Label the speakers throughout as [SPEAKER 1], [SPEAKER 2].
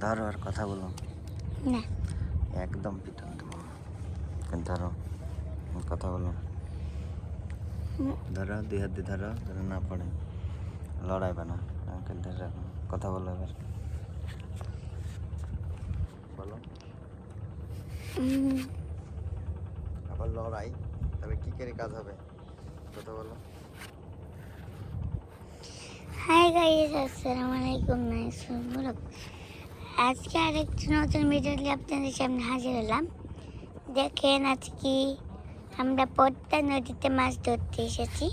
[SPEAKER 1] ধরো আর কথা বলো
[SPEAKER 2] না।
[SPEAKER 1] একদম পিটন দেবো। ধরো কথা বলো। ধরো দুই হাত দিয়ে ধরো যেন না পড়ে, লড়াইবে না। আঙ্কেল ধরে রাখো, কথা বলো এবার বলো। আবার লড়াই, তাহলে কি করে কাজ হবে? কথা বলো।
[SPEAKER 2] হাই গাইস, আসসালামু আলাইকুম। আজকে আরেকটি নতুন ভিডিও নিয়ে আপনাদের সামনে হাজির হলাম। দেখেন আজকে আমরা পদ্মা নদীতে মাছ ধরতে এসেছি।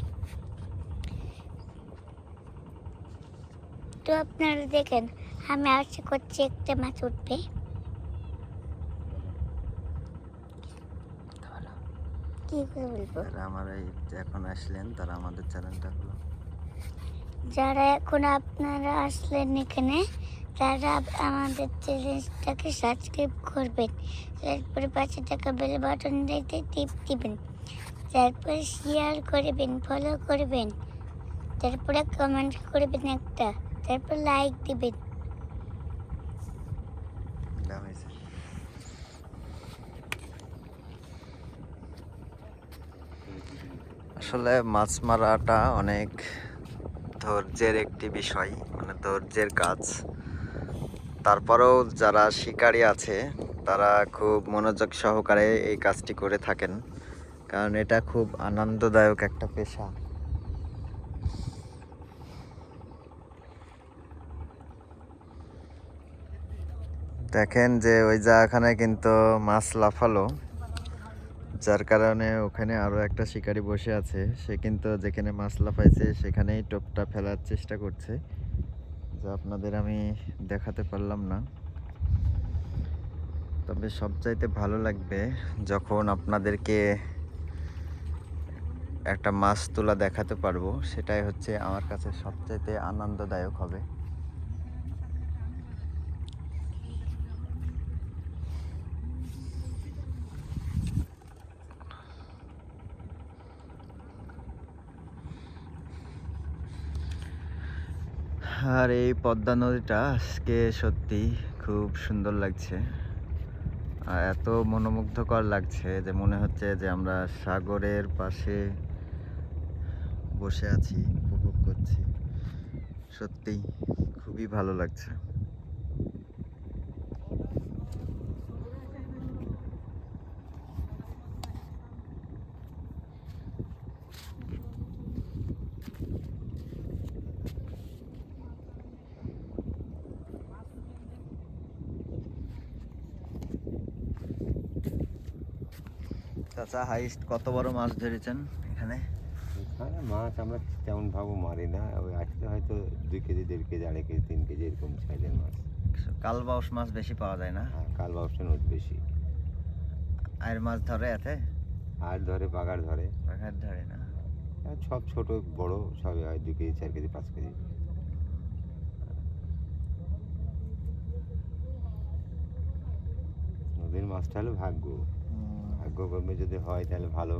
[SPEAKER 2] তো আপনারা দেখেন, আমি আশা করছি একটা মাছ উঠবে। কি করে বলবো?
[SPEAKER 1] যারা আমার এই এখন আসলেন তারা আমাদের চ্যানেলটা হলো,
[SPEAKER 2] যারা এখন আপনারা আসলেন এখানে, তারা আমাদের চ্যানেলটাকে সাবস্ক্রাইব করবেন, তারপরে পাশে থাকা বেল বাটনটাতে টিপ দিবেন, তারপরে শেয়ার করবেন, ফলো করবেন, তারপরে কমেন্ট করবেন একটা, তারপর লাইক দিবেন।
[SPEAKER 1] দেওয়া হয়েছে। আসলে মাছ মারাটা অনেক ধৈর্যের একটি বিষয়, মানে ধৈর্যের কাজ। তারপরেও যারা শিকারী আছে তারা খুব মনোযোগ সহকারে এই কাজটি করে থাকেন, কারণ এটা খুব আনন্দদায়ক একটা পেশা। দেখেন যে ওই জায়গাখানে কিন্তু মাছ লাফালো, যার কারণে ওখানে আরো একটা শিকারী বসে আছে। সে কিন্তু যেখানে মাছ লাফাইছে সেখানেই টোপটা ফেলার চেষ্টা করছে, যা আপনাদের আমি দেখাতে পারলাম না। তবে সবচাইতে ভালো লাগবে যখন আপনাদেরকে একটা মাছ তোলা দেখাতে পারবো, সেটাই হচ্ছে আমার কাছে সবচাইতে আনন্দদায়ক হবে। আর এই পদ্মা নদীটা আজকে সত্যি খুব সুন্দর লাগছে, আর এত মনোমুগ্ধকর লাগছে যে মনে হচ্ছে যে আমরা সাগরের পাশে বসে আছি, উপভোগ করছি। সত্যি খুবই ভালো লাগছে। চাচা, হাইস্ট কত বড় মাছ ধরেছেন এখানে?
[SPEAKER 3] এখানে মাছ আমরা তেমন ভাবে মারি না, ওই আজকে হয়তো 2 কেজি 1.5 কেজি 2.5 কেজি 3 কেজি এরকম সাইজের মাছ।
[SPEAKER 1] কালবাউস মাছ বেশি পাওয়া যায় না?
[SPEAKER 3] হ্যাঁ, কালবাউসটা বেশি।
[SPEAKER 1] আর মাছ ধরে এতে?
[SPEAKER 3] আর ধরে বাগার ধরে।
[SPEAKER 1] বাঘার ধরে না?
[SPEAKER 3] আর সব ছোট বড় সবই হয়, 2 কেজি 4 কেজি 5 কেজি। নদীর মাছটা হলো ভাগ্য, ভাগ্যক্রমে যদি হয় তাহলে ভালো।